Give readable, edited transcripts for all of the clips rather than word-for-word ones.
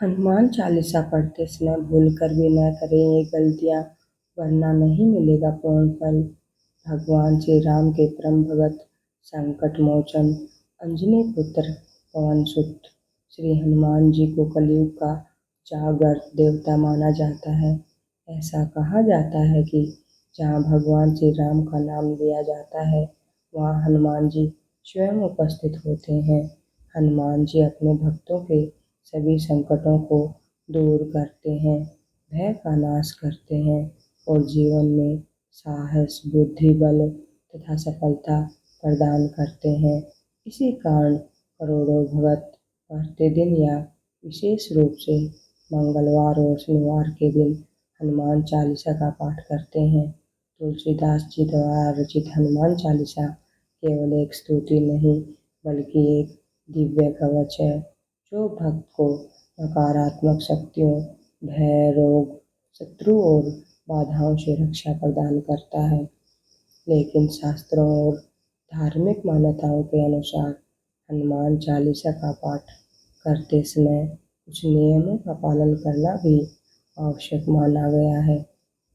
हनुमान चालीसा पढ़ते समय भूल कर भी न करें ये गलतियाँ, वरना नहीं मिलेगा पूर्ण फल। भगवान श्री राम के परम भगत, संकट मोचन, अंजनी पुत्र, पवन सुत श्री हनुमान जी को कलयुग का जागृत देवता माना जाता है। ऐसा कहा जाता है कि जहाँ भगवान श्री राम का नाम लिया जाता है, वहाँ हनुमान जी स्वयं उपस्थित होते हैं। हनुमान जी अपने भक्तों के सभी संकटों को दूर करते हैं, भय का नाश करते हैं और जीवन में साहस, बुद्धि, बल तथा सफलता प्रदान करते हैं। इसी कारण करोड़ों भक्त प्रतिदिन या विशेष रूप से मंगलवार और शनिवार के दिन हनुमान चालीसा का पाठ करते हैं। तुलसीदास जी द्वारा रचित हनुमान चालीसा केवल एक स्तुति नहीं, बल्कि एक दिव्य कवच है जो भक्त को नकारात्मक शक्तियों, भय, रोग, शत्रु और बाधाओं से रक्षा प्रदान करता है। लेकिन शास्त्रों और धार्मिक मान्यताओं के अनुसार हनुमान चालीसा का पाठ करते समय कुछ नियमों का पालन करना भी आवश्यक माना गया है।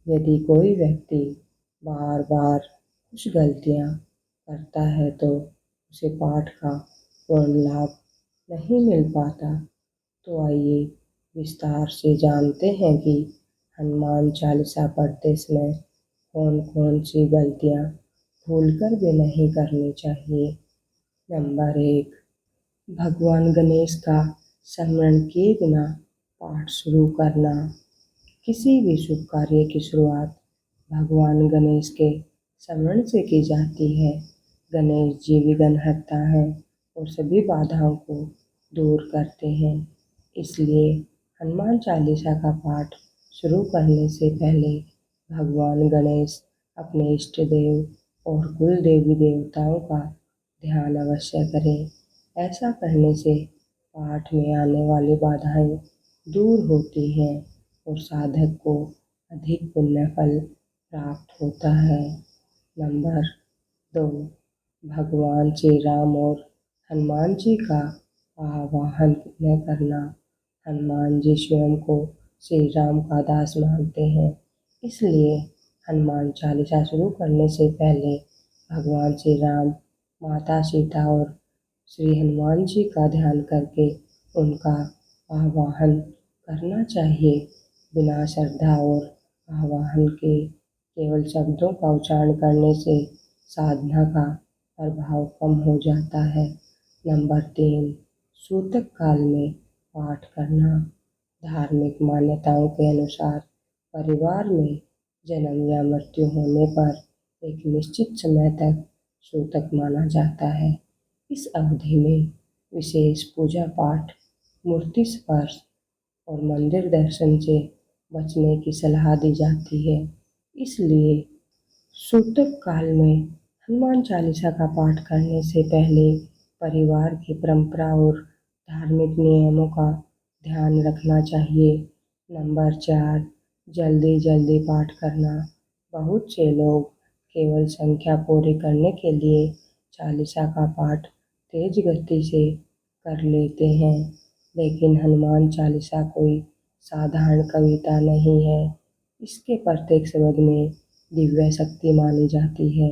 यदि कोई व्यक्ति बार बार कुछ गलतियाँ करता है तो उसे पाठ का पूर्ण लाभ नहीं मिल पाता। तो आइए विस्तार से जानते हैं कि हनुमान चालीसा पढ़ते समय कौन कौन सी गलतियाँ भूलकर भी नहीं करनी चाहिए। नंबर 1, भगवान गणेश का स्मरण किए बिना पाठ शुरू करना। किसी भी शुभ कार्य की शुरुआत भगवान गणेश के स्मरण से की जाती है। गणेश जी विघ्नहर्ता हैं और सभी बाधाओं को दूर करते हैं। इसलिए हनुमान चालीसा का पाठ शुरू करने से पहले भगवान गणेश, अपने इष्ट देव और कुल देवी देवताओं का ध्यान अवश्य करें। ऐसा करने से पाठ में आने वाली बाधाएं दूर होती हैं और साधक को अधिक पुण्य फल प्राप्त होता है। नंबर 2, भगवान श्री राम और हनुमान जी का आवाहन न करना। हनुमान जी स्वयं को श्री राम का दास मानते हैं, इसलिए हनुमान चालीसा शुरू करने से पहले भगवान श्री राम, माता सीता और श्री हनुमान जी का ध्यान करके उनका आवाहन करना चाहिए। बिना श्रद्धा और आवाहन के केवल शब्दों का उच्चारण करने से साधना का प्रभाव कम हो जाता है। नंबर 3, सूतक काल में पाठ करना। धार्मिक मान्यताओं के अनुसार परिवार में जन्म या मृत्यु होने पर एक निश्चित समय तक सूतक माना जाता है। इस अवधि में विशेष पूजा पाठ, मूर्ति स्पर्श और मंदिर दर्शन से बचने की सलाह दी जाती है। इसलिए सूतक काल में हनुमान चालीसा का पाठ करने से पहले परिवार की परंपरा और धार्मिक नियमों का ध्यान रखना चाहिए। नंबर 4, जल्दी जल्दी पाठ करना। बहुत से लोग केवल संख्या पूरी करने के लिए चालीसा का पाठ तेज गति से कर लेते हैं, लेकिन हनुमान चालीसा कोई साधारण कविता नहीं है। इसके प्रत्येक शब्द में दिव्य शक्ति मानी जाती है,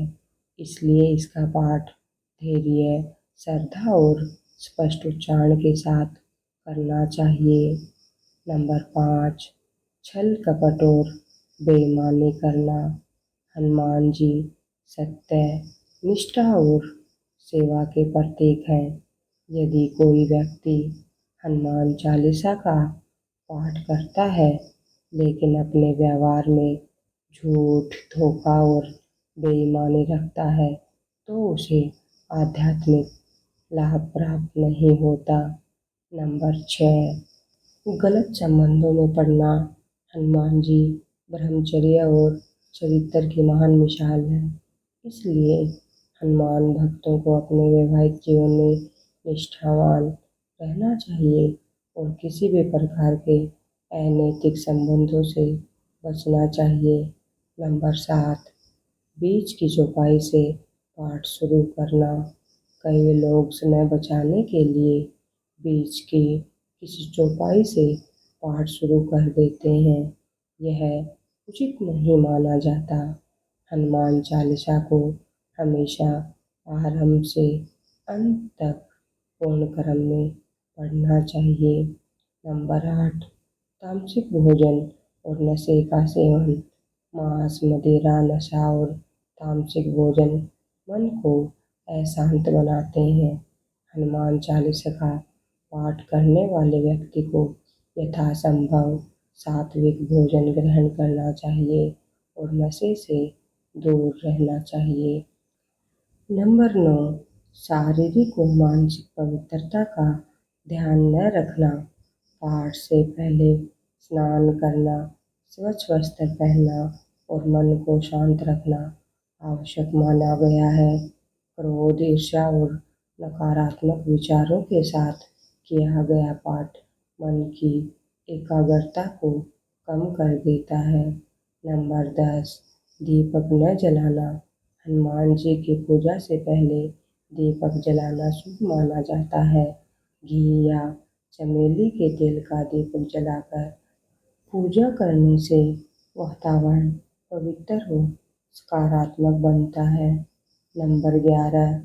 इसलिए इसका पाठ धैर्य, श्रद्धा और स्पष्ट उच्चारण के साथ करना चाहिए। नंबर 5, छल कपट और बेईमानी करना। हनुमान जी सत्य, निष्ठा और सेवा के प्रतीक हैं। यदि कोई व्यक्ति हनुमान चालीसा का पाठ करता है लेकिन अपने व्यवहार में झूठ, धोखा और बेईमानी रखता है, तो उसे आध्यात्मिक लाभ प्राप्त नहीं होता। नंबर 6, गलत संबंधों में पड़ना। हनुमान जी ब्रह्मचर्य और चरित्र की महान मिसाल है, इसलिए हनुमान भक्तों को अपने वैवाहिक जीवन में निष्ठावान रहना चाहिए और किसी भी प्रकार के अनैतिक संबंधों से बचना चाहिए। नंबर 7, बीच की चौपाई से पाठ शुरू करना। कई लोग समय बचाने के लिए बीच की किसी चौपाई से पाठ शुरू कर देते हैं, यह उचित नहीं माना जाता। हनुमान चालीसा को हमेशा आरंभ से अंत तक पूर्ण क्रम में पढ़ना चाहिए। नंबर 8, तामसिक भोजन और नशे का सेवन। मांस, मदिरा, नशा और तामसिक भोजन मन को अशांत बनाते हैं। हनुमान चालीसा का पाठ करने वाले व्यक्ति को यथासंभव सात्विक भोजन ग्रहण करना चाहिए और नशे से दूर रहना चाहिए। नंबर 9, शारीरिक और मानसिक पवित्रता का ध्यान न रखना। पाठ से पहले स्नान करना, स्वच्छ वस्त्र पहनना और मन को शांत रखना आवश्यक माना गया है। क्रोध, ईर्ष्या और नकारात्मक विचारों के साथ किया गया पाठ मन की एकाग्रता को कम कर देता है। नंबर 10, दीपक न जलाना। हनुमान जी की पूजा से पहले दीपक जलाना शुभ माना जाता है। घी या चमेली के तेल का दीपक जलाकर पूजा करने से वातावरण पवित्र और सकारात्मक बनता है। नंबर 11,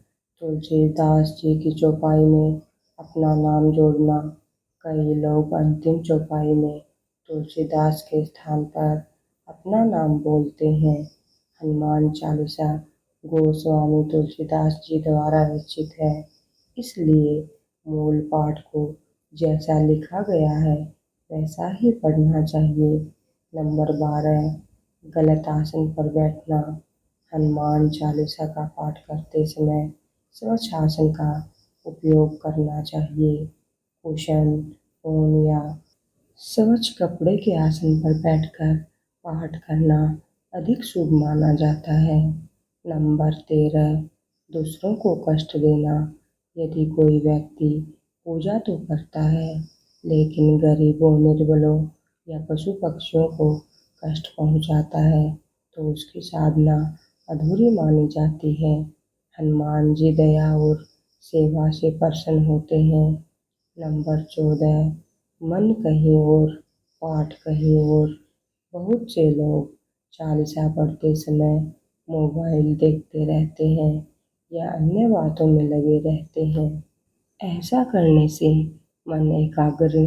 तुलसीदास जी की चौपाई में अपना नाम जोड़ना। कई लोग अंतिम चौपाई में तुलसीदास के स्थान पर अपना नाम बोलते हैं। हनुमान चालीसा गोस्वामी तुलसीदास जी द्वारा रचित है, इसलिए मूल पाठ को जैसा लिखा गया है वैसा ही पढ़ना चाहिए। नंबर 12, गलत आसन पर बैठना। हनुमान चालीसा का पाठ करते समय स्वच्छ आसन का उपयोग करना चाहिए। कुशन, ऊन या स्वच्छ कपड़े के आसन पर बैठकर पाठ करना अधिक शुभ माना जाता है। नंबर 13, दूसरों को कष्ट देना। यदि कोई व्यक्ति पूजा तो करता है लेकिन गरीबों, निर्बलों या पशु पक्षियों को कष्ट पहुंचाता है तो उसकी साधना अधूरी मानी जाती है। हनुमान जी दया और सेवा से प्रसन्न होते हैं। नंबर 14, मन कहीं और पाठ कहीं और। बहुत से लोग चालीसा पढ़ते समय मोबाइल देखते रहते हैं या अन्य बातों में लगे रहते हैं। ऐसा करने से मन एकाग्र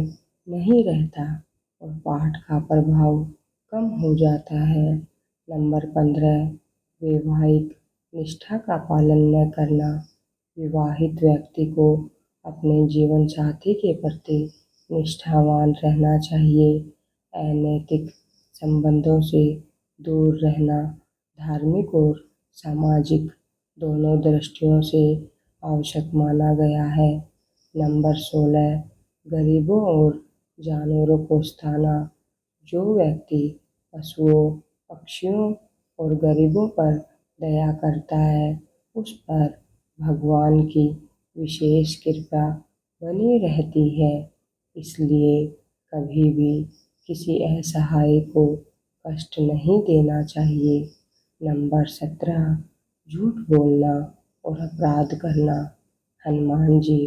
नहीं रहता और पाठ का प्रभाव कम हो जाता है। नंबर 15, वैवाहिक निष्ठा का पालन न करना। विवाहित व्यक्ति को अपने जीवन साथी के प्रति निष्ठावान रहना चाहिए। अनैतिक संबंधों से दूर रहना धार्मिक और सामाजिक दोनों दृष्टियों से आवश्यक माना गया है। नंबर 16, गरीबों और जानवरों को सताना। जो व्यक्ति पशुओं, पक्षियों और गरीबों पर दया करता है उस पर भगवान की विशेष कृपा बनी रहती है, इसलिए कभी भी किसी असहाय को कष्ट नहीं देना चाहिए। नंबर 17, झूठ बोलना और अपराध करना। हनुमान जी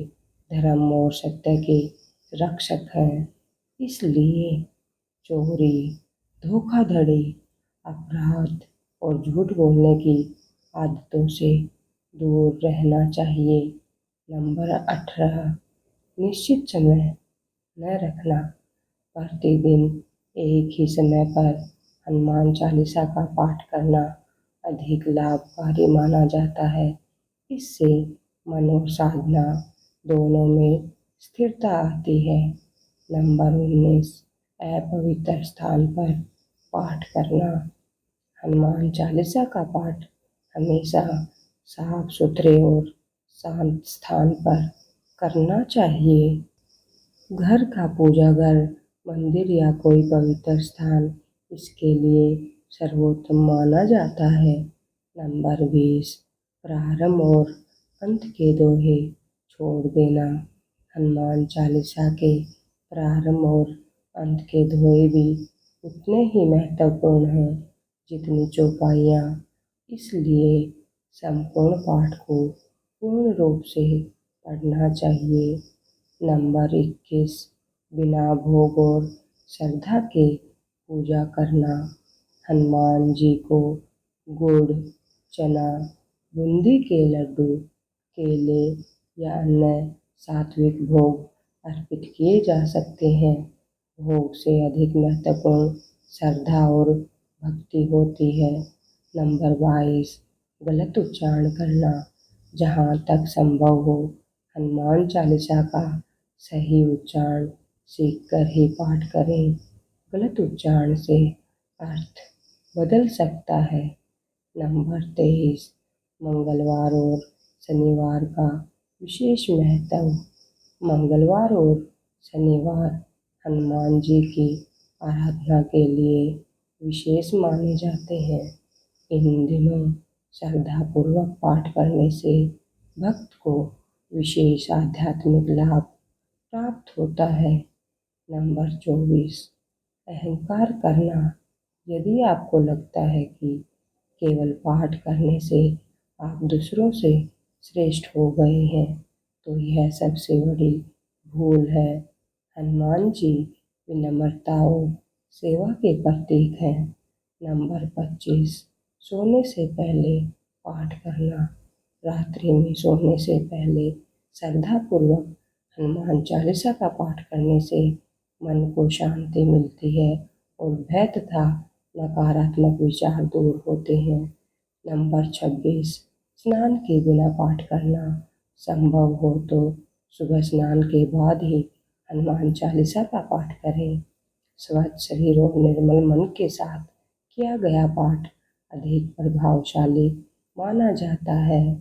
धर्म और सत्य के रक्षक हैं, इसलिए चोरी, धोखाधड़ी, अपराध और झूठ बोलने की आदतों से दूर रहना चाहिए। नंबर 18, निश्चित समय न रखना। प्रतिदिन एक ही समय पर हनुमान चालीसा का पाठ करना अधिक लाभकारी माना जाता है। इससे मन और साधना दोनों में स्थिरता आती है। नंबर 19, अपवित्र स्थान पर पाठ करना। हनुमान चालीसा का पाठ हमेशा साफ सुथरे और शांत स्थान पर करना चाहिए। घर का पूजा घर, मंदिर या कोई पवित्र स्थान इसके लिए सर्वोत्तम माना जाता है। नंबर 20, प्रारंभ और अंत के दोहे छोड़ देना। हनुमान चालीसा के प्रारंभ और अंत के दोहे भी उतने ही महत्वपूर्ण हैं जितनी चौपाइयाँ, इसलिए संपूर्ण पाठ को पूर्ण रूप से पढ़ना चाहिए। नंबर 21, बिना भोग और श्रद्धा के पूजा करना। हनुमान जी को गुड़, चना, बूंदी के लड्डू, केले या अन्य सात्विक भोग अर्पित किए जा सकते हैं। भोग से अधिक महत्वपूर्ण श्रद्धा और भक्ति होती है। नंबर 22, गलत उच्चारण करना। जहाँ तक संभव हो हनुमान चालीसा का सही उच्चारण सीखकर ही पाठ करें। गलत उच्चारण से अर्थ बदल सकता है। नंबर 23, मंगलवार और शनिवार का विशेष महत्व। मंगलवार और शनिवार हनुमान जी की आराधना के लिए विशेष माने जाते हैं। इन दिनों श्रद्धापूर्वक पाठ करने से भक्त को विशेष आध्यात्मिक लाभ प्राप्त होता है। नंबर 24, अहंकार करना। यदि आपको लगता है कि केवल पाठ करने से आप दूसरों से श्रेष्ठ हो गए हैं तो यह सबसे बड़ी भूल है। हनुमान जी विनम्रता और सेवा के प्रतीक हैं। नंबर 25, सोने से पहले पाठ करना। रात्रि में सोने से पहले श्रद्धापूर्वक हनुमान चालीसा का पाठ करने से मन को शांति मिलती है और भय तथा नकारात्मक विचार दूर होते हैं। नंबर 26, स्नान के बिना पाठ करना। संभव हो तो सुबह स्नान के बाद ही हनुमान चालीसा का पाठ करें। स्वच्छ शरीर और निर्मल मन के साथ किया गया पाठ अधिक प्रभावशाली माना जाता है।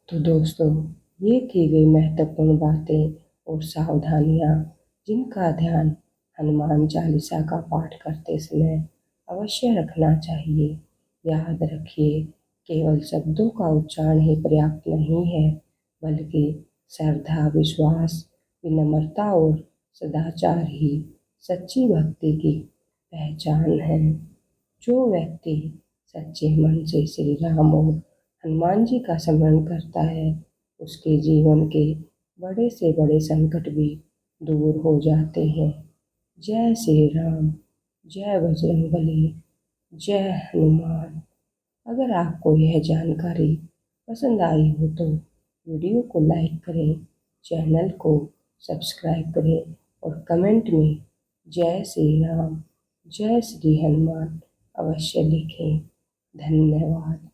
तो दोस्तों, ये की गई महत्वपूर्ण बातें और सावधानियाँ जिनका ध्यान हनुमान चालीसा का पाठ करते समय अवश्य रखना चाहिए। याद रखिए, केवल शब्दों का उच्चारण ही पर्याप्त नहीं है, बल्कि श्रद्धा, विश्वास, विनम्रता और सदाचार ही सच्ची भक्ति की पहचान है। जो व्यक्ति सच्चे मन से श्री राम और हनुमान जी का स्मरण करता है उसके जीवन के बड़े से बड़े संकट भी दूर हो जाते हैं। जय श्री राम, जय बजरंगबली, जय हनुमान। अगर आपको यह जानकारी पसंद आई हो तो वीडियो को लाइक करें, चैनल को सब्सक्राइब करें और कमेंट में जय श्री राम, जय श्री हनुमान अवश्य लिखें। धन्यवाद।